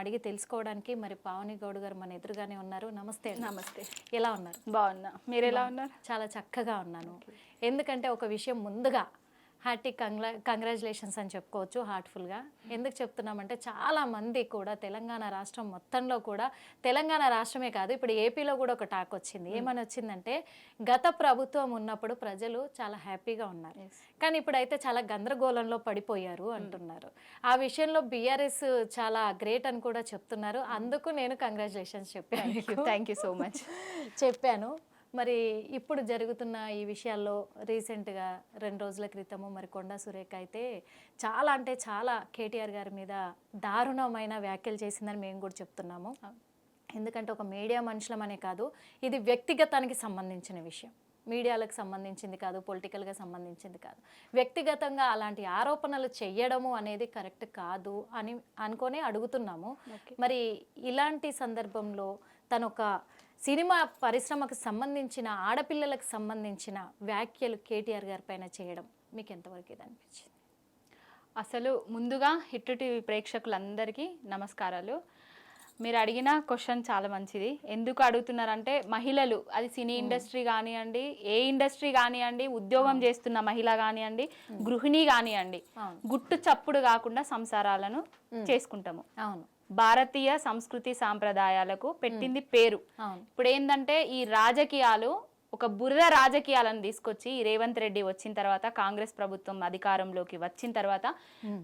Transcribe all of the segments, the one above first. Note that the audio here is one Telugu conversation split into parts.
అడిగి తెలుసుకోవడానికి మరి పావని గౌడ్ గారు మన ఎదురుగానే ఉన్నారు. నమస్తే. నమస్తే. ఎలా ఉన్నారు? బాగున్నా. మీరు ఎలా ఉన్నారు? చాలా చక్కగా ఉన్నాను. ఎందుకంటే ఒక విషయం ముందుగా హార్టీ కంగ్రాచులేషన్స్ అని చెప్పుకోవచ్చు హార్ట్ఫుల్గా. ఎందుకు చెప్తున్నామంటే చాలామంది కూడా తెలంగాణ రాష్ట్రం మొత్తంలో కూడా, తెలంగాణ రాష్ట్రమే కాదు ఇప్పుడు ఏపీలో కూడా ఒక టాక్ వచ్చింది. ఏమని వచ్చిందంటే గత ప్రభుత్వం ఉన్నప్పుడు ప్రజలు చాలా హ్యాపీగా ఉన్నారు, కానీ ఇప్పుడైతే చాలా గందరగోళంలో పడిపోయారు అంటున్నారు. ఆ విషయంలో బీఆర్ఎస్ చాలా గ్రేట్ అని కూడా చెప్తున్నారు. అందుకు నేను కంగ్రాచులేషన్స్ చెప్పాను. థ్యాంక్ యూ సో మచ్ చెప్పాను. మరి ఇప్పుడు జరుగుతున్న ఈ విషయాల్లో రీసెంట్గా 2 రోజుల క్రితము మరి కొండా సురేఖ అయితే చాలా అంటే చాలా కేటీఆర్ గారి మీద దారుణమైన వ్యాఖ్యలు చేసిందని మేము కూడా చెప్తున్నాము. ఎందుకంటే ఒక మీడియా మనుషులమనే కాదు, ఇది వ్యక్తిగతానికి సంబంధించిన విషయం, మీడియాలకు సంబంధించింది కాదు, పొలిటికల్గా సంబంధించింది కాదు. వ్యక్తిగతంగా అలాంటి ఆరోపణలు చెయ్యడము అనేది కరెక్ట్ కాదు అని అనుకొని అడుగుతున్నాము. మరి ఇలాంటి సందర్భంలో తను ఒక సినిమా పరిశ్రమకు సంబంధించిన ఆడపిల్లలకు సంబంధించిన వ్యాఖ్యలు కేటీఆర్ గారి పైన చేయడం మీకు ఎంతవరకు ఇది అనిపించింది? అసలు ముందుగా హిట్ టీవీ ప్రేక్షకులందరికీ నమస్కారాలు. మీరు అడిగిన క్వశ్చన్ చాలా మంచిది. ఎందుకు అడుగుతున్నారంటే మహిళలు, అది సినీ ఇండస్ట్రీ కానివ్వండి, ఏ ఇండస్ట్రీ కానివ్వండి, ఉద్యోగం చేస్తున్న మహిళ కానివ్వండి, గృహిణి కానివ్వండి, గుట్టు చప్పుడు కాకుండా సంసారాలను చేసుకుంటాము. అవును, భారతీయ సంస్కృతి సాంప్రదాయాలకు పెట్టింది పేరు. ఇప్పుడు ఏంటంటే ఈ రాజకీయాలు ఒక బురద రాజకీయాలను తీసుకొచ్చి ఈ రేవంత్ రెడ్డి వచ్చిన తర్వాత, కాంగ్రెస్ ప్రభుత్వం అధికారంలోకి వచ్చిన తర్వాత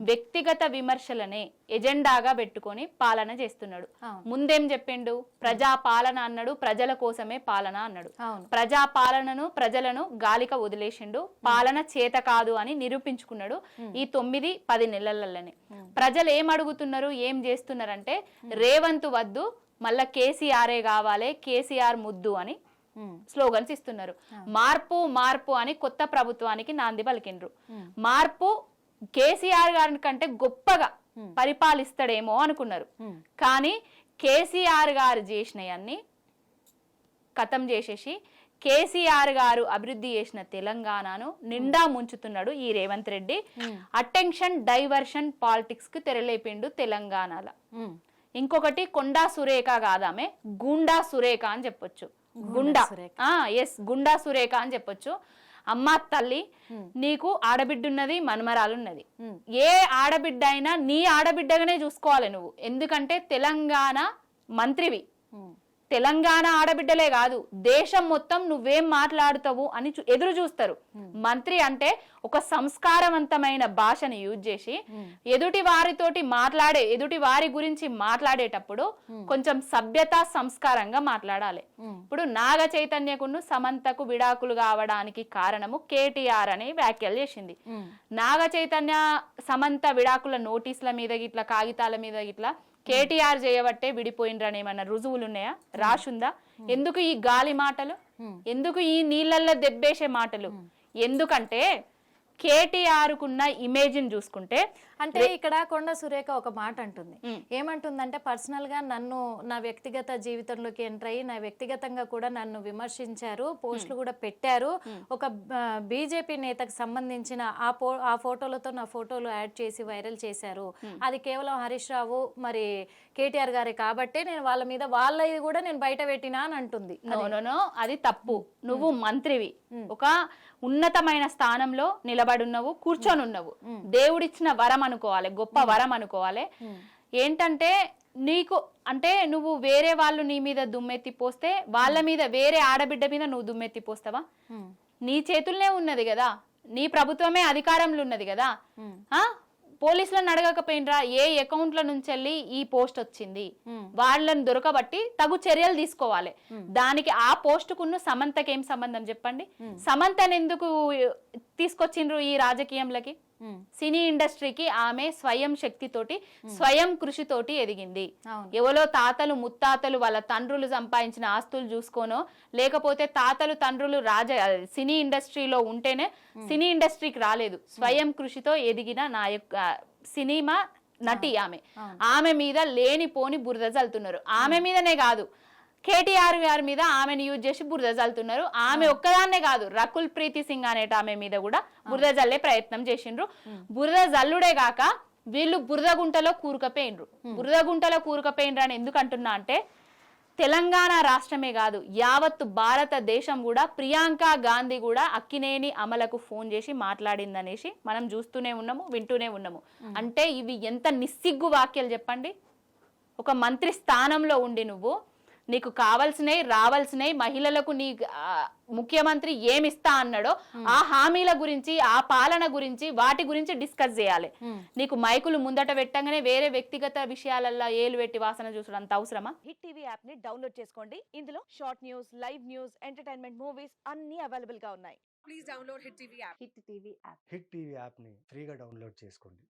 వ్యక్తిగత విమర్శలనే ఎజెండాగా పెట్టుకొని పాలన చేస్తున్నాడు. ముందేం చెప్పిండు? ప్రజా పాలన అన్నాడు, ప్రజల కోసమే పాలన అన్నాడు. ప్రజా పాలనను ప్రజలను గాలిక వదిలేసిండు, పాలన చేత కాదు అని నిరూపించుకున్నాడు ఈ 9-10 నెలలలోనే. ప్రజలు ఏం అడుగుతున్నారు, ఏం చేస్తున్నారంటే రేవంత్ వద్దు, మళ్ళా కేసీఆరే కావాలి, కేసీఆర్ ముద్దు అని స్లోగన్స్ ఇస్తున్నారు. మార్పు మార్పు అని కొత్త ప్రభుత్వానికి నాంది పలికిండ్రు. మార్పు కేసీఆర్ గారి కంటే గొప్పగా పరిపాలిస్తాడేమో అనుకున్నారు, కానీ కేసీఆర్ గారు చేసినవన్నీ ఖతం చేసేసి కేసీఆర్ గారు అభివృద్ధి చేసిన తెలంగాణను నిండా ముంచుతున్నాడు ఈ Revanth Reddy. Attention diversion politics కు తెరలేపిండు తెలంగాణలో. ఇంకొకటి కొండా సురేఖ కాదామే, గుండా సురేఖ అని చెప్పొచ్చు. గుండా గుండా సురేఖ అని చెప్పొచ్చు. అమ్మ తల్లి, నీకు ఆడబిడ్డ ఉన్నది, మనమరాలున్నది. ఏ ఆడబిడ్డ అయినా నీ ఆడబిడ్డగానే చూసుకోవాలి నువ్వు. ఎందుకంటే తెలంగాణ మంత్రివి. తెలంగాణ ఆడబిడ్డలే కాదు, దేశం మొత్తం నువ్వేం మాట్లాడుతావు అని ఎదురు చూస్తారు. మంత్రి అంటే ఒక సంస్కారవంతమైన భాషను యూజ్ చేసి ఎదుటి వారితోటి ఎదుటి వారి గురించి మాట్లాడేటప్పుడు కొంచెం సభ్యత సంస్కారంగా మాట్లాడాలి. ఇప్పుడు నాగ చైతన్యకును సమంతకు విడాకులు కావడానికి కారణము కేటీఆర్ అని వ్యాఖ్యలు చేసింది. నాగ చైతన్య సమంత విడాకుల నోటీసుల మీద గిట్లా, కాగితాల మీద గిట్లా కేటీఆర్ చేయబట్టే విడిపోయినరని ఏమన్నా రుజువులు ఉన్నాయా? రాసుందా? ఎందుకు ఈ గాలి మాటలు? ఎందుకు ఈ నీళ్ళల్లో దెబ్బేసే మాటలు? ఎందుకంటే కేటీఆర్ కున్న ఇమేజ్ ని చూసుకుంటే, అంటే ఇక్కడ కొండా సురేఖ ఒక మాట అంటుంది. ఏమంటుందంటే పర్సనల్ గా నన్ను నా వ్యక్తిగత జీవితంలోకి ఎంటర్ అయ్యి నా వ్యక్తిగతంగా కూడా నన్ను విమర్శించారు, పోస్టులు కూడా పెట్టారు. ఒక బీజేపీ నేతకు సంబంధించిన ఆ ఫోటోలతో నా ఫోటోలు యాడ్ చేసి వైరల్ చేశారు. అది కేవలం హరీష్ రావు మరి కేటీఆర్ గారే కాబట్టే నేను వాళ్ళ మీద వాళ్ళది కూడా నేను బయట పెట్టినా అని అంటుంది. నో, అది తప్పు. నువ్వు మంత్రివి, ఒక ఉన్నతమైన స్థానంలో నిలబడున్నావు, కూర్చొని ఉన్నావు. దేవుడిచ్చిన వరం అనుకోవాలి, గొప్ప వరం అనుకోవాలి. ఏంటంటే నీకు అంటే నువ్వు వేరే వాళ్ళు నీ మీద దుమ్మెత్తి పోస్తే వాళ్ళ మీద, వేరే ఆడబిడ్డ మీద నువ్వు దుమ్మెత్తి పోస్తావా? నీ చేతుల్నే ఉన్నది కదా, నీ ప్రభుత్వమే అధికారంలో ఉన్నది కదా. పోలీసులను అడగకపోయినరా ఏ అకౌంట్ల నుంచి వెళ్ళి ఈ పోస్ట్ వచ్చింది, వాళ్ళని దొరకబట్టి తగు చర్యలు తీసుకోవాలి. దానికి ఆ పోస్టుకున్న సమంతకి ఏం సంబంధం చెప్పండి? సమంతను ఎందుకు తీసుకొచ్చిండ్రు ఈ రాజకీయంలోకి? సినీ ఇండస్ట్రీకి ఆమె స్వయం శక్తితోటి, స్వయం కృషితోటి ఎదిగింది. ఎవరో తాతలు ముత్తాతలు వాళ్ళ తండ్రులు సంపాదించిన ఆస్తులు చూసుకోనో, లేకపోతే తాతలు తండ్రులు సినీ ఇండస్ట్రీలో ఉంటేనే సినీ ఇండస్ట్రీకి రాలేదు. స్వయం కృషితో ఎదిగిన నా యొక్క సినిమా నటి ఆమె మీద లేనిపోని బురద చల్లుతున్నారు. ఆమె మీదనే కాదు, కేటీఆర్ గారి మీద ఆమెను యూజ్ చేసి బురద చల్లుతున్నారు. ఆమె ఒక్కదాన్నే కాదు, రకుల్ ప్రీతి సింగ్ అనేట ఆమె మీద కూడా బురద జల్లే ప్రయత్నం చేసిండ్రు. బురద జల్లుడే గాక వీళ్ళు బురదగుంటలో కూరుకుపోయినరు. బురదగుంటలో కూరుకుపోయినరు అని ఎందుకు అంటున్నా అంటే, తెలంగాణ రాష్ట్రమే కాదు యావత్తు భారతదేశం కూడా ప్రియాంక గాంధీ కూడా అక్కినేని అమలకు ఫోన్ చేసి మాట్లాడిందనేసి మనం చూస్తూనే ఉన్నాము, వింటూనే ఉన్నాము. అంటే ఇవి ఎంత నిస్సిగ్గు వాక్యాలు చెప్పండి. ఒక మంత్రి స్థానంలో ఉండి నువ్వు నీకు కావాల్సినవి రావాల్సినవి మహిళలకు నీ ముఖ్యమంత్రి ఏమిస్తా అన్నాడో ఆ హామీల గురించి, ఆ పాలన గురించి, వాటి గురించి డిస్కస్ చేయాలి. నీకు మైకులు ముందట పెట్టగానే వేరే వ్యక్తిగత విషయాలలో ఏలు పెట్టి వాసన చూసడం అంత అవసరమా? హిట్ టీవీ యాప్ ని డౌన్లోడ్ చేసుకోండి. ఇందులో short news, live news, entertainment movies అన్ని అవైలబుల్ గా ఉన్నాయి. Please download Hit TV app. Hit TV app hit TV యాప్ని ఫ్రీగా డౌన్లోడ్ చేసుకోండి.